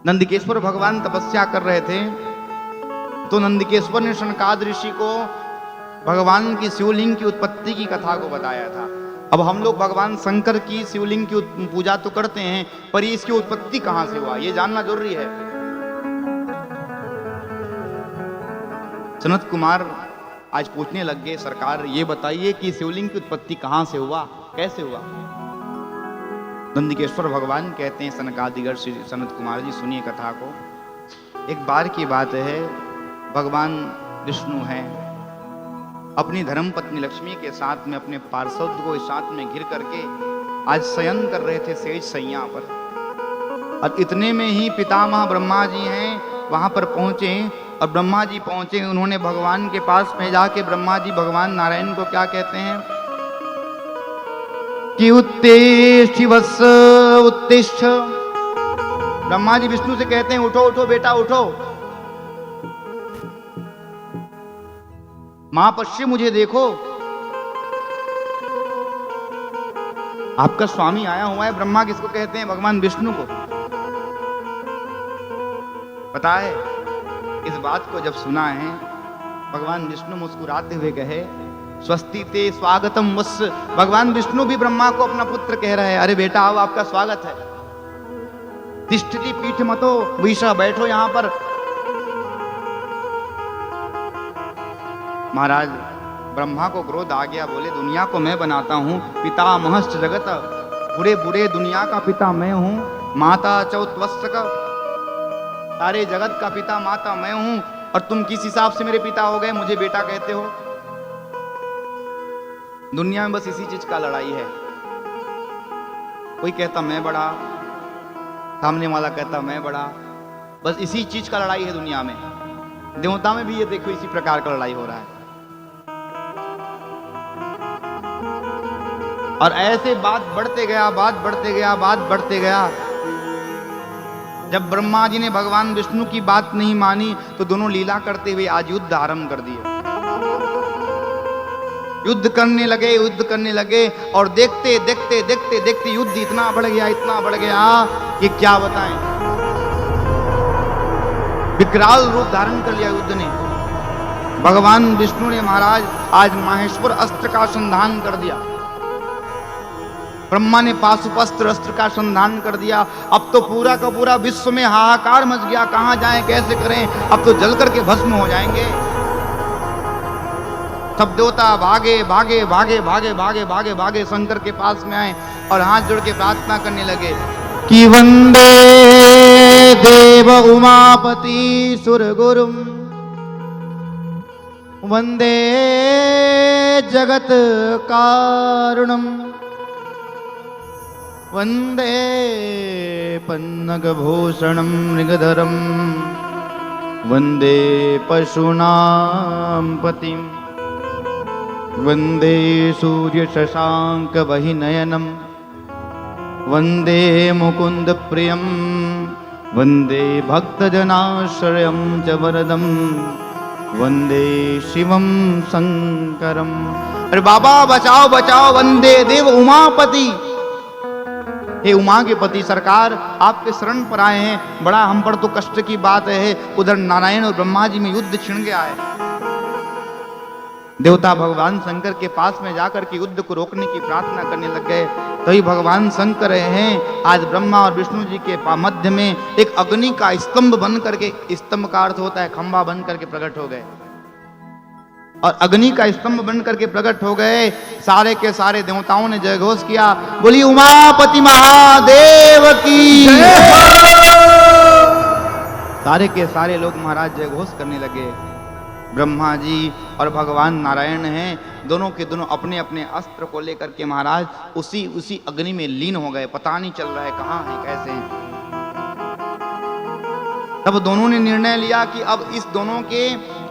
नंदिकेश्वर भगवान तपस्या कर रहे थे, तो नंदिकेश्वर ने शनकाद ऋषि को भगवान की शिवलिंग की उत्पत्ति की कथा को बताया था। अब हम लोग भगवान शंकर की शिवलिंग की पूजा तो करते हैं, पर इसकी उत्पत्ति कहां से हुआ ये जानना जरूरी है। सनत कुमार आज पूछने लग गए, सरकार ये बताइए कि शिवलिंग की उत्पत्ति कहां से हुआ, कैसे हुआ। नंदिकेश्वर भगवान कहते हैं, सनकादिगर श्री सनत कुमार जी सुनिए कथा को। एक बार की बात है, भगवान विष्णु हैं, अपनी धर्म पत्नी लक्ष्मी के साथ में अपने पार्षद को साथ में घिर करके आज शयन कर रहे थे सेज सैया पर। और इतने में ही पितामह ब्रह्मा जी हैं वहां पर पहुंचे, और ब्रह्मा जी पहुंचे, उन्होंने भगवान के पास में जाके ब्रह्मा जी भगवान नारायण को क्या कहते हैं कि उत्तिष्ठ वत्स उत्तिष्ठ। ब्रह्मा जी विष्णु से कहते हैं उठो उठो बेटा उठो, मां पश्य मुझे देखो, आपका स्वामी आया हुआ है। ब्रह्मा किसको कहते हैं, भगवान विष्णु को। पता है इस बात को जब सुना है, भगवान विष्णु मुस्कुराते हुए कहे स्वस्ति ते स्वागतम वत्स। भगवान विष्णु भी ब्रह्मा को अपना पुत्र कह रहे हैं, अरे बेटा आओ आपका स्वागत है। तिष्ठति पीठ मतो विषा, बैठो यहां पर। महाराज ब्रह्मा को क्रोध आ गया, बोले दुनिया को मैं बनाता हूं, पितामहश्च जगत, पूरे बुरे दुनिया का पिता मैं हूं, माता चौतवस्त्र का, सारे जगत का पिता माता मैं हूं, और तुम किस हिसाब से मेरे पिता हो गए, मुझे बेटा कहते हो। दुनिया में बस इसी चीज का लड़ाई है, कोई कहता मैं बड़ा, सामने वाला कहता मैं बड़ा, बस इसी चीज का लड़ाई है दुनिया में। देवता में भी ये देखो इसी प्रकार का लड़ाई हो रहा है। और ऐसे बात बढ़ते गया, बात बढ़ते गया, बात बढ़ते गया। जब ब्रह्मा जी ने भगवान विष्णु की बात नहीं मानी, तो दोनों लीला करते हुए आज युद्ध आरंभ कर दिए। युद्ध करने लगे, युद्ध करने लगे, और देखते देखते देखते देखते युद्ध इतना बढ़ गया, इतना बढ़ गया कि क्या बताएं। विकराल रूप धारण कर लिया युद्ध ने। भगवान विष्णु ने महाराज आज माहेश्वर अस्त्र का संधान कर दिया, ब्रह्मा ने पाशुपस्त्र अस्त्र का संधान कर दिया। अब तो पूरा का पूरा विश्व में हाहाकार मच गया, कहां जाएं कैसे करें, अब तो जल करके भस्म हो जाएंगे। सब देवता भागे भागे भागे भागे भागे भागे भागे शंकर के पास में आए और हाथ जोड़ के प्रार्थना करने लगे कि वंदे देव उमापति सुरगुरुम, वंदे जगत कारुणम, वंदे पन्नगभूषणं मृगधरं, वंदे पशूनां पतिं, वंदे सूर्य शशांक वहिनयनं, वंदे मुकुंद प्रियं, वंदे भक्तजनाश्रयं च वरदं, वंदे शिवं शंकरम। अरे बाबा बचाओ बचाओ, वंदे देव उमापति, हे उमा के पति सरकार आपके शरण पर आए हैं, बड़ा हम पर तो कष्ट की बात है। उधर नारायण और ब्रह्मा जी में युद्ध छिड़ गया है। देवता भगवान शंकर के पास में जाकर के युद्ध को रोकने की प्रार्थना करने लग गए। तभी भगवान शंकर हैं आज ब्रह्मा और विष्णु जी के मध्य में एक अग्नि का स्तंभ बन करके, स्तंभ का अर्थ होता है खंभा बन करके प्रकट हो गए, और अग्नि का स्तंभ बन करके प्रकट हो गए। सारे के सारे देवताओं ने जय घोष किया, बोली उमापति महादेव की। सारे के सारे लोग महाराज जय घोष करने लगे। ब्रह्मा जी और भगवान नारायण हैं, दोनों के दोनों अपने अपने अस्त्र को लेकर के महाराज उसी अग्नि में लीन हो गए। पता नहीं चल रहा है कहां है कैसे हैं। तब दोनों ने निर्णय लिया कि अब इस दोनों के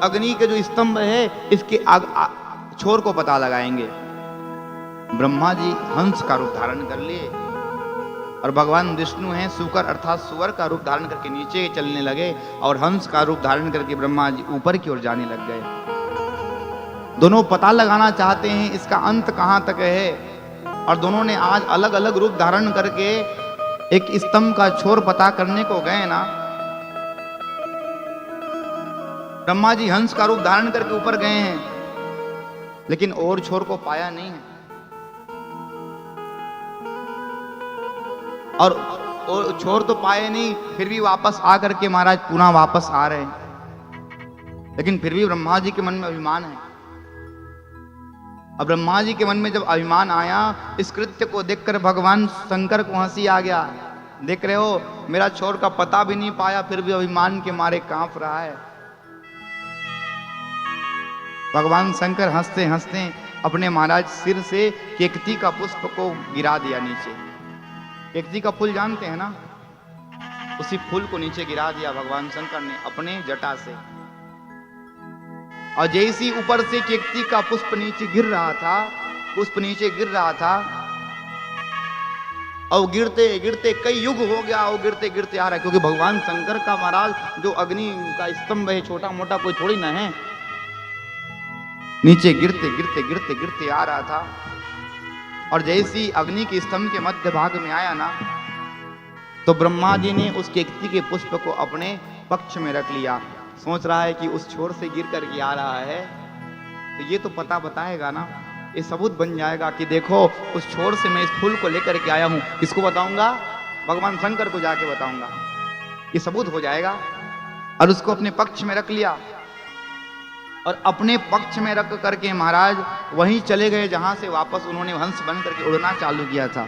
अग्नि के जो स्तंभ है इसके छोर को पता लगाएंगे। ब्रह्मा जी हंस का रूप धारण कर लिए, और भगवान विष्णु हैं सूकर अर्थात सुअर का रूप धारण करके नीचे चलने लगे, और हंस का रूप धारण करके ब्रह्मा जी ऊपर की ओर जाने लग गए। दोनों पता लगाना चाहते हैं इसका अंत कहां तक है, और दोनों ने आज अलग अलग रूप धारण करके एक स्तंभ का छोर पता करने को गए ना, ब्रह्मा जी हंस का रूप धारण करके ऊपर गए हैं, लेकिन और छोर को पाया नहीं है। और छोर तो पाए नहीं, फिर भी वापस आकर के महाराज पुनः वापस आ रहे हैं। लेकिन फिर भी ब्रह्मा जी के मन में अभिमान है। अब ब्रह्मा जी के मन में जब अभिमान आया, इस कृत्य को देखकर भगवान शंकर को हंसी आ गया। देख रहे हो, मेरा छोर का पता भी नहीं पाया, फिर भी अभिमान के मारे कांप रहा है। भगवान शंकर हंसते हंसते अपने महाराज सिर से केकती का पुष्प को गिरा दिया नीचे। केकती का फूल जानते हैं ना, उसी फूल को नीचे गिरा दिया भगवान शंकर ने अपने जटा से। और जैसी ऊपर से केकती का पुष्प नीचे गिर रहा था, पुष्प नीचे गिर रहा था, और गिरते गिरते कई युग हो गया, और गिरते गिरते आ रहा है, क्योंकि भगवान शंकर का महाराज जो अग्नि का स्तंभ है, छोटा मोटा कोई थोड़ी ना है। नीचे गिरते गिरते गिरते गिरते आ रहा था, और जैसी अग्नि के स्तंभ के मध्य भाग में आया ना, तो ब्रह्मा जी ने उस केकती के पुष्प को अपने पक्ष में रख लिया। सोच रहा है कि उस छोर से गिर करके आ रहा है, तो ये तो पता बताएगा ना, ये सबूत बन जाएगा कि देखो उस छोर से मैं इस फूल को लेकर के आया हूं। किसको बताऊंगा? भगवान शंकर को जाके बताऊंगा, ये सबूत हो जाएगा। और उसको अपने पक्ष में रख लिया, और अपने पक्ष में रख करके महाराज वहीं चले गए जहां से वापस उन्होंने हंस बन करके उड़ना चालू किया था।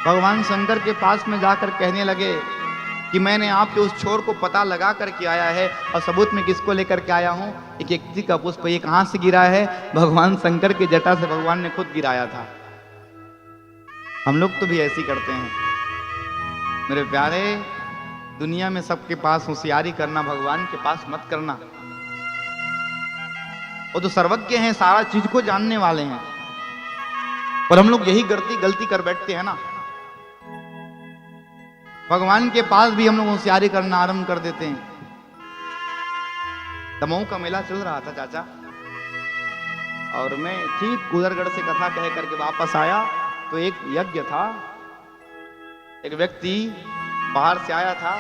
भगवान शंकर के पास में जाकर कहने लगे कि मैंने आपके उस छोर को पता लगा करके आया है, और सबूत में किसको लेकर के आया हूं? एक केकती का पुष्प। ये कहां से गिरा है? भगवान शंकर की जटा से भगवान ने खुद गिराया था। हम लोग तो भी ऐसी करते हैं मेरे प्यारे। दुनिया में सबके पास होशियारी करना, भगवान के पास मत करना। वो तो सर्वज्ञ हैं, सारा चीज को जानने वाले हैं, और हम लोग यही गलती कर बैठते हैं ना। भगवान के पास भी हम लोग होशियारी करना आरंभ कर देते हैं। दमोह का मेला चल रहा था चाचा, और मैं ठीक गुजरगढ़ से कथा कह करके वापस आया, तो एक यज्ञ था। एक व्यक्ति बाहर से आया था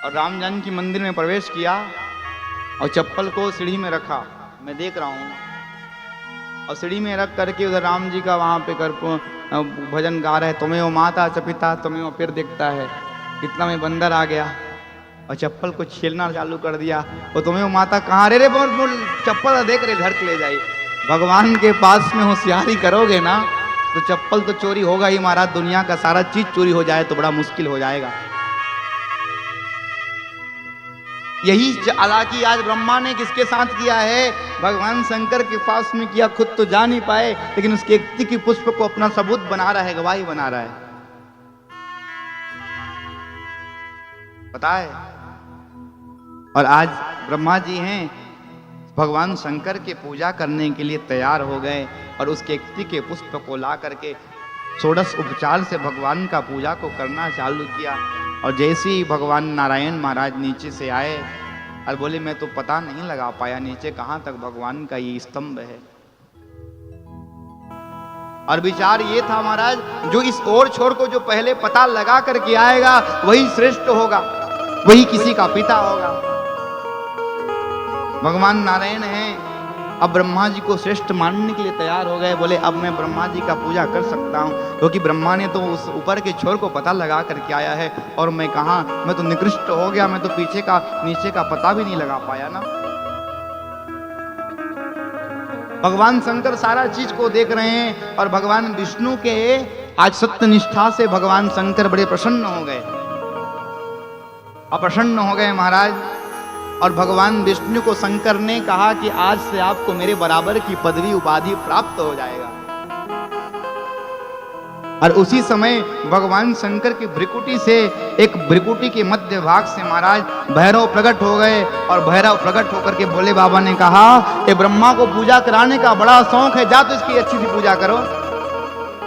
और राम जानकी मंदिर में प्रवेश किया, और चप्पल को सीढ़ी में रखा। मैं देख रहा हूं, और सीढ़ी में रख करके उधर राम जी का वहां पे कर भजन गा रहे, तुम्हें वो माता चपिता तुम्हें वो। फिर देखता है इतना में बंदर आ गया और चप्पल को छीलना चालू कर दिया। वो तुम्हें वो माता कहाँ रे बोल चप्पल देख रहे, घर के ले जाई। भगवान के पास में होशियारी करोगे ना, तो चप्पल तो चोरी होगा ही महाराज। दुनिया का सारा चीज चोरी हो जाए तो बड़ा मुश्किल हो जाएगा। यही चालाकी आज ब्रह्मा ने किसके साथ किया है? भगवान शंकर के पास में किया। खुद तो जा नहीं पाए, लेकिन उस केकती की पुष्प को अपना सबूत बना रहा है, गवाही बना रहा है। पता है? और आज ब्रह्मा जी हैं, भगवान शंकर के पूजा करने के लिए तैयार हो गए, और उस केकती के पुष्प को ला करके षोडश उपचार से भगवान का पूजा को करना चालू किया। और जैसे ही भगवान नारायण महाराज नीचे से आए और बोले मैं तो पता नहीं लगा पाया नीचे कहां तक भगवान का ये स्तंभ है। और विचार ये था महाराज, जो इस ओर छोर को जो पहले पता लगा करके आएगा वही श्रेष्ठ होगा, वही किसी का पिता होगा। भगवान नारायण हैं, अब ब्रह्मा जी को श्रेष्ठ मानने के लिए तैयार हो गए। बोले अब मैं ब्रह्मा जी का पूजा कर सकता हूँ, क्योंकि ब्रह्मा ने तो उस ऊपर के छोर को पता लगा करके आया है, और मैं कहाँ, मैं तो निकृष्ट हो गया, मैं तो पीछे का नीचे का पता भी नहीं लगा पाया ना। भगवान शंकर सारा चीज को देख रहे हैं, और भगवान विष्णु के आज सत्य निष्ठा से भगवान शंकर बड़े प्रसन्न हो गए, अप्रसन्न हो गए महाराज। और भगवान विष्णु को शंकर ने कहा कि आज से आपको मेरे बराबर की पदवी उपाधि प्राप्त हो जाएगा। और उसी समय भगवान शंकर की भ्रिकुटी से, एक भ्रिकुटी के मध्य भाग से महाराज भैरव प्रकट हो गए। और भैरव प्रकट होकर के भोले बाबा ने कहा, ये ब्रह्मा को पूजा कराने का बड़ा शौक है, जा तो इसकी अच्छी सी पूजा करो।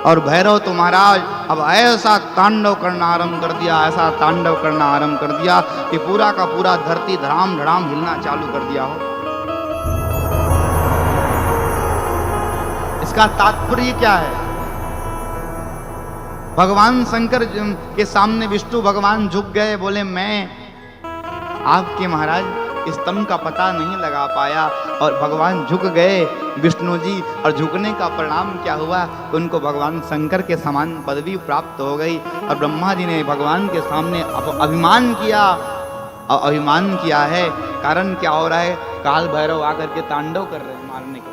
और भैरव तो महाराज अब ऐसा तांडव करना आरंभ कर दिया, ऐसा तांडव करना आरंभ कर दिया कि पूरा का पूरा धरती धड़ाम धड़ाम हिलना चालू कर दिया हो। इसका तात्पर्य क्या है? भगवान शंकर के सामने विष्णु भगवान झुक गए, बोले मैं आपके महाराज स्तंभ का पता नहीं लगा पाया और भगवान झुक गए विष्णु जी, और झुकने का परिणाम क्या हुआ, उनको भगवान शंकर के समान पदवी प्राप्त हो गई। और ब्रह्मा जी ने भगवान के सामने अभिमान किया, और अभिमान किया है, कारण क्या हो रहा है, काल भैरव आकर के तांडव कर रहे हैं मारने को।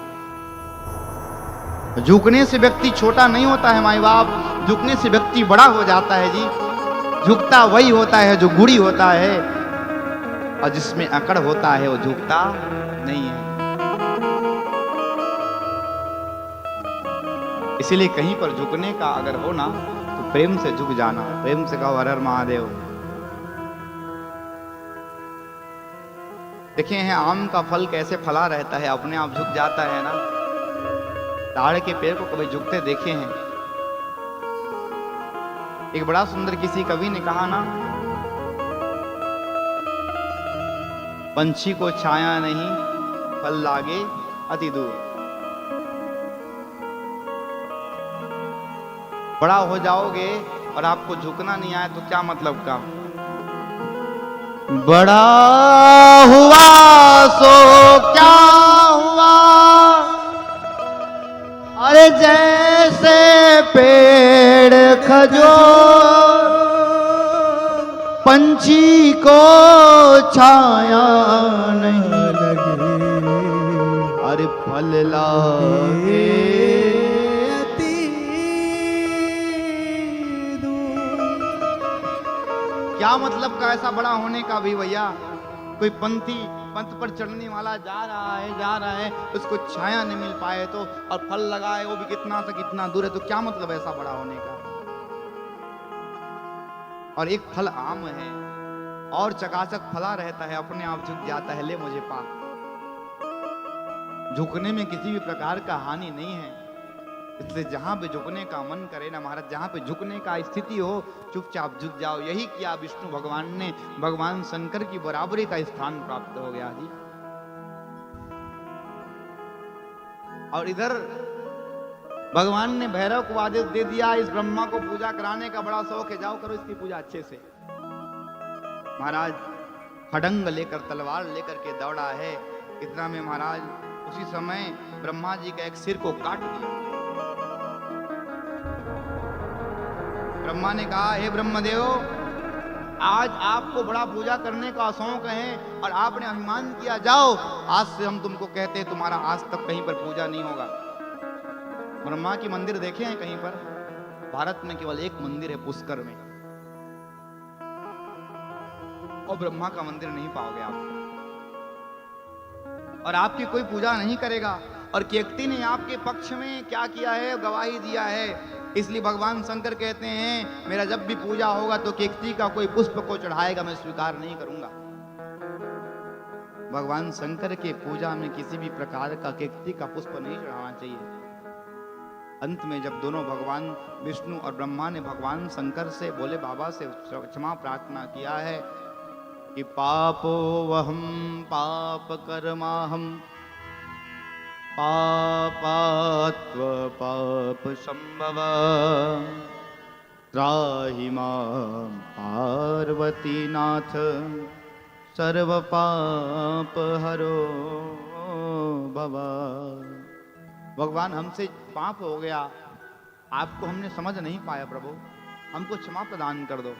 झुकने से व्यक्ति छोटा नहीं होता है माई बाप, झुकने से व्यक्ति बड़ा हो जाता है जी। झुकता वही होता है जो गुड़ी होता है, और जिसमें अकड़ होता है वो झुकता नहीं है। इसीलिए कहीं पर झुकने का अगर हो ना तो प्रेम से झुक जाना, प्रेम से कहो हर हर महादेव। देखे हैं आम का फल कैसे फला रहता है, अपने आप झुक जाता है ना। ताड़ के पेड़ को कभी झुकते देखे हैं? एक बड़ा सुंदर किसी कवि ने कहा ना, पंछी को छाया नहीं फल लागे अति दूर। बड़ा हो जाओगे और आपको झुकना नहीं आए तो क्या मतलब का? बड़ा हुआ सो क्या हुआ, अरे जैसे पेड़ खजूर, पंछी को छाया नहीं लगे, अरे फल लागे अति दूर। क्या मतलब का ऐसा बड़ा होने का भी भैया? कोई पंथ पर चढ़ने वाला जा रहा है, उसको छाया नहीं मिल पाए तो, और फल लगाए वो भी कितना से कितना दूर है, तो क्या मतलब ऐसा बड़ा होने का? और एक फल आम है और चकाचक फला रहता है, अपने आप झुक जाता है, ले मुझे पा। झुकने में किसी भी प्रकार का हानि नहीं है, इसलिए जहां पे झुकने का मन करे ना महाराज, जहां पे झुकने का स्थिति हो चुपचाप झुक जाओ। यही किया विष्णु भगवान ने, भगवान शंकर की बराबरी का स्थान प्राप्त हो गया जी। और इधर भगवान ने भैरव को आदेश दे दिया, इस ब्रह्मा को पूजा कराने का बड़ा शौक है, जाओ करो इसकी पूजा अच्छे से। महाराज खड़ंग लेकर, तलवार लेकर के दौड़ा है। इतना में महाराज उसी समय ब्रह्मा जी का एक सिर को काट दिया। ब्रह्मा ने कहा, हे ब्रह्मदेव, आज आपको बड़ा पूजा करने का शौक है और आपने अभिमान किया, जाओ आज से हम तुमको कहते हैं तुम्हारा आज तक कहीं पर पूजा नहीं होगा। ब्रह्मा की मंदिर देखे हैं कहीं पर? भारत में केवल एक मंदिर है पुष्कर में, और ब्रह्मा का मंदिर नहीं पाओगे आप, और आपकी कोई पूजा नहीं करेगा। और केकती ने आपके पक्ष में क्या किया है, गवाही दिया है। इसलिए भगवान शंकर कहते हैं, मेरा जब भी पूजा होगा तो केकती का कोई पुष्प को चढ़ाएगा मैं स्वीकार नहीं करूंगा। भगवान शंकर के पूजा में किसी भी प्रकार का केकती का पुष्प नहीं चढ़ाना चाहिए। अंत में जब दोनों भगवान विष्णु और ब्रह्मा ने भगवान शंकर से, बोले बाबा से क्षमा प्रार्थना किया है कि पापो वहम पाप कर्माहम पापात्व पाप संभव त्राहि मां पार्वती नाथ सर्व पाप हरो भव। भगवान हमसे पाप हो गया, आपको हमने समझ नहीं पाया प्रभु, हमको क्षमा प्रदान कर दो।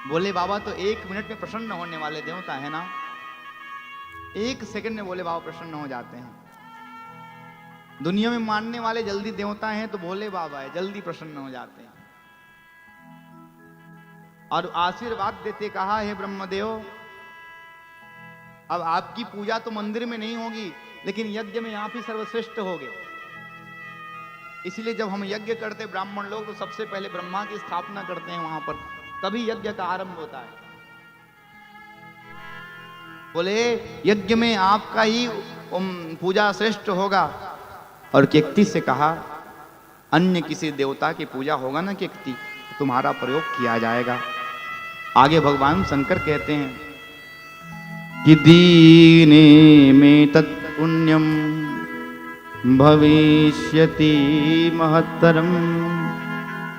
बोले बाबा तो 1 मिनट में प्रसन्न होने वाले देवता है ना, 1 सेकंड में बोले बाबा प्रसन्न हो जाते हैं। दुनिया में मानने वाले जल्दी देवता हैं तो भोले बाबा है, जल्दी प्रसन्न हो जाते हैं। और आशीर्वाद देते कहा, हे ब्रह्मदेव, अब आपकी पूजा तो मंदिर में नहीं होगी, लेकिन यज्ञ में आप ही सर्वश्रेष्ठ होगे। इसलिए जब हम यज्ञ करते ब्राह्मण लोग तो सबसे पहले ब्रह्मा की स्थापना करते हैं वहां पर, तभी यज्ञ का आरंभ होता है। बोले यज्ञ में आपका ही पूजा श्रेष्ठ होगा। और केकती से कहा, अन्य किसी देवता की पूजा होगा ना केकती, तुम्हारा प्रयोग किया जाएगा। आगे भगवान शंकर कहते हैं कि दीने में तत्पुण्यम भविष्यति महत्तरम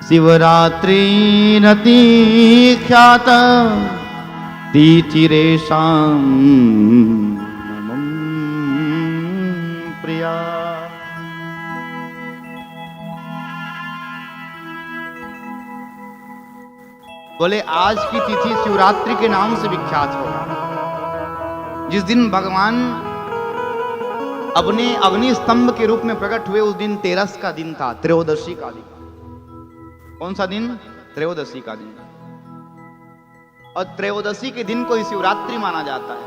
शिवरात्रि नति ख्यात तिथिरेषां मम प्रिया। बोले आज की तिथि शिवरात्रि के नाम से विख्यात होगा। जिस दिन भगवान अपने अग्नि स्तंभ के रूप में प्रकट हुए, उस दिन तेरस का दिन था, त्रयोदशी का दिन। कौन सा दिन? त्रयोदशी का दिन। और त्रयोदशी के दिन को ही शिवरात्रि माना जाता है।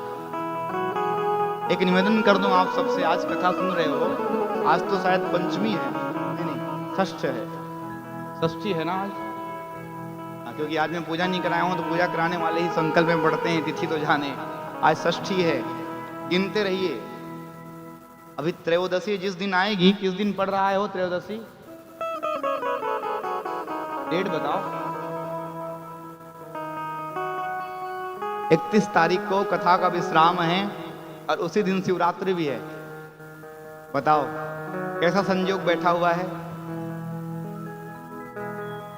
एक निवेदन कर दूं आप सबसे, आज कथा सुन रहे हो, आज तो शायद पंचमी है, नहीं षष्ठ है, षष्ठी है ना आज, क्योंकि आज मैं पूजा नहीं कराया हूं तो पूजा कराने वाले ही संकल्प में पढ़ते हैं, तिथि तो जाने। आज षष्ठी है, गिनते रहिए। अभी त्रयोदशी जिस दिन आएगी, किस दिन पढ़ रहा है वो त्रयोदशी? डेट बताओ। 31 तारीख को कथा का विश्राम है और उसी दिन शिवरात्रि भी है। बताओ कैसा संयोग बैठा हुआ है।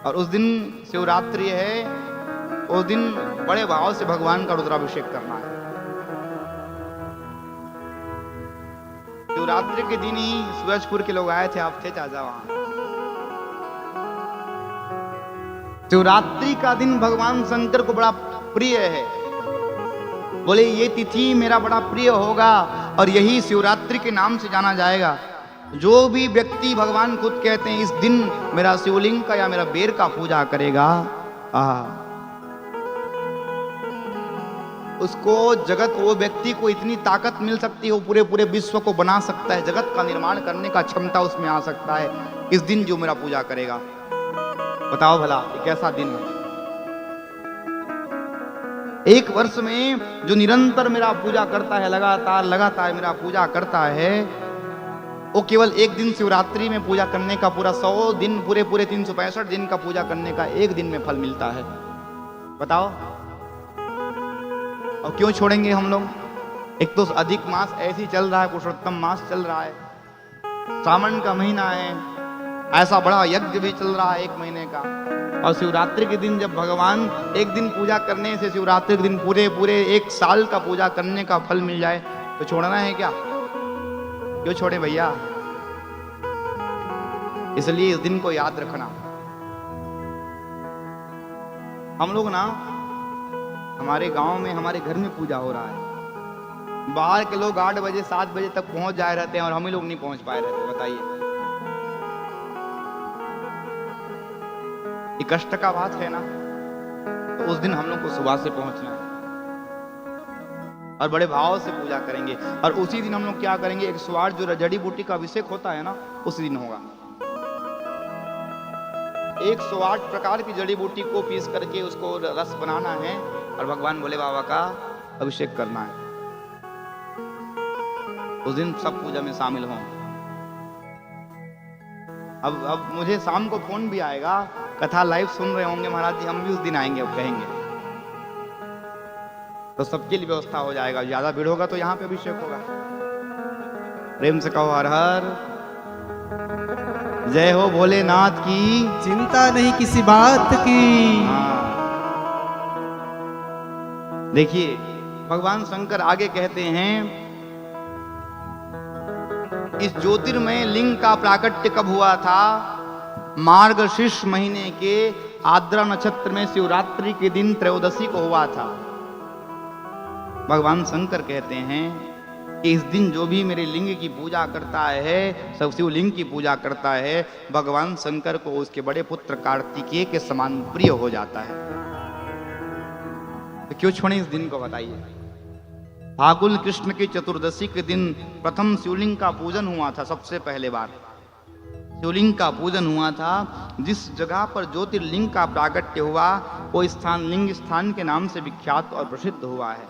और उस दिन शिवरात्रि है, उस दिन बड़े भाव से भगवान का रुद्राभिषेक करना है। शिवरात्रि के दिन ही सूरजपुर के लोग आए थे, आप थे चाचा वहां। शिवरात्रि का दिन भगवान शंकर को बड़ा प्रिय है। बोले ये तिथि मेरा बड़ा प्रिय होगा और यही शिवरात्रि के नाम से जाना जाएगा। जो भी व्यक्ति, भगवान खुद कहते हैं, इस दिन मेरा शिवलिंग का या मेरा बेर का पूजा करेगा, उसको जगत, वो व्यक्ति को इतनी ताकत मिल सकती है, वो पूरे पूरे विश्व को बना सकता है, जगत का निर्माण करने का क्षमता उसमें आ सकता है। इस दिन जो मेरा पूजा करेगा, बताओ भला ये कैसा दिन है। एक वर्ष में जो निरंतर मेरा पूजा करता है, लगातार लगातार मेरा पूजा करता है, वो केवल एक दिन शिवरात्रि में पूजा करने का पूरा 100 दिन, पूरे पूरे 365 दिन का पूजा करने का एक दिन में फल मिलता है। बताओ और क्यों छोड़ेंगे हम लोग। एक तो अधिक मास ऐसे ही चल रहा है, पुरुषोत्तम मास चल रहा है, सावन का महीना है, ऐसा बड़ा यज्ञ भी चल रहा है 1 महीने का। और शिवरात्रि के दिन जब भगवान एक दिन पूजा करने से शिवरात्रि के दिन पूरे पूरे 1 साल का पूजा करने का फल मिल जाए, तो छोड़ना है क्या? क्यों छोड़े भैया। इसलिए इस दिन को याद रखना। हम लोग ना, हमारे गांव में, हमारे घर में पूजा हो रहा है। बाहर के लोग 8 बजे 7 बजे तक पहुंच जाए रहते हैं और हम ही लोग नहीं पहुंच पाए रहते। बताइए ये कष्ट का बात है ना। तो उस दिन हम लोग को सुबह से पहुंचना है और बड़े भाव से पूजा करेंगे। और उसी दिन हम लोग क्या करेंगे, 108 जो जड़ी बूटी का अभिषेक होता है ना, उसी दिन होगा। 108 प्रकार की जड़ी बूटी को पीस करके उसको रस बनाना है और भगवान भोले बाबा का अभिषेक करना है। उस दिन सब पूजा में शामिल हों। अब मुझे शाम को फोन भी आएगा, कथा लाइव सुन रहे होंगे महाराज जी, हम भी उस दिन आएंगे और कहेंगे, तो सबके लिए व्यवस्था हो जाएगा। ज्यादा भीड़ होगा तो यहाँ पे अभिषेक होगा। प्रेम से कहो हर हर जय हो भोलेनाथ की। चिंता नहीं किसी बात की। देखिए भगवान शंकर आगे कहते हैं, इस ज्योतिर्मय लिंग का प्राकट्य कब हुआ था? मार्गशीर्ष महीने के आद्रा नक्षत्र में शिवरात्रि के दिन त्रयोदशी को हुआ था। भगवान शंकर कहते हैं कि इस दिन जो भी मेरे लिंग की पूजा करता है, सब शिवलिंग की पूजा करता है, भगवान शंकर को उसके बड़े पुत्र कार्तिकेय के समान प्रिय हो जाता है। तो क्यों छोड़े इस दिन को, बताइए। फागुन कृष्ण की चतुर्दशी के दिन प्रथम शिवलिंग का पूजन हुआ था। सबसे पहले बार शिवलिंग का पूजन हुआ था। जिस जगह पर ज्योतिर्लिंग का प्राकट्य हुआ, वो स्थान लिंग स्थान के नाम से विख्यात और प्रसिद्ध हुआ है।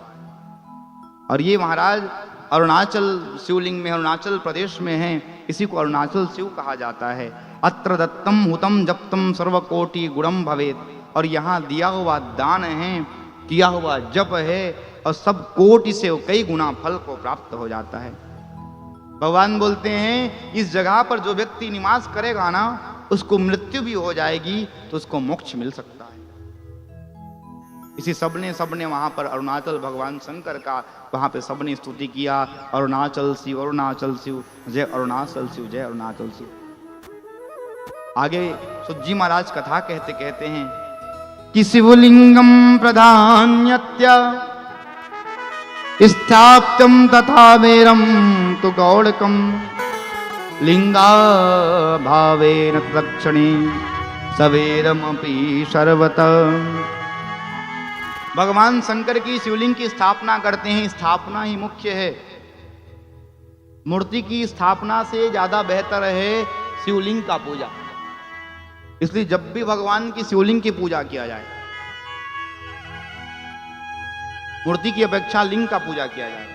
और ये महाराज अरुणाचल शिवलिंग में, अरुणाचल प्रदेश में है। इसी को अरुणाचल शिव कहा जाता है। अत्र दत्तम हुतम जप्तम सर्वकोटि गुणम भवेत। और यहाँ दिया हुआ दान है, किया हुआ जप है, और सब कोटि से कई गुना फल को प्राप्त हो जाता है। भगवान बोलते हैं इस जगह पर जो व्यक्ति निवास करेगा ना, उसको मृत्यु भी हो जाएगी तो उसको मोक्ष मिल सकता है। इसी सबने वहां पर अरुणाचल भगवान शंकर का वहां पे सबने स्तुति किया, अरुणाचल शिव, अरुणाचल शिव, जय अरुणाचल शिव, जय अरुणाचल शिव। आगे सुज्जी महाराज कथा कहते कहते हैं कि शिवलिंगम प्रधान्यत्य स्थाप्तम तथा वेरम तु गौड़कम लिंगा भावेन तक्षणे सवेरमपि सर्वत। भगवान शंकर की शिवलिंग की स्थापना करते हैं, स्थापना ही मुख्य है। मूर्ति की स्थापना से ज्यादा बेहतर है शिवलिंग का पूजा। इसलिए जब भी भगवान की शिवलिंग की पूजा किया जाए, मूर्ति की अपेक्षा लिंग का पूजा किया जाए।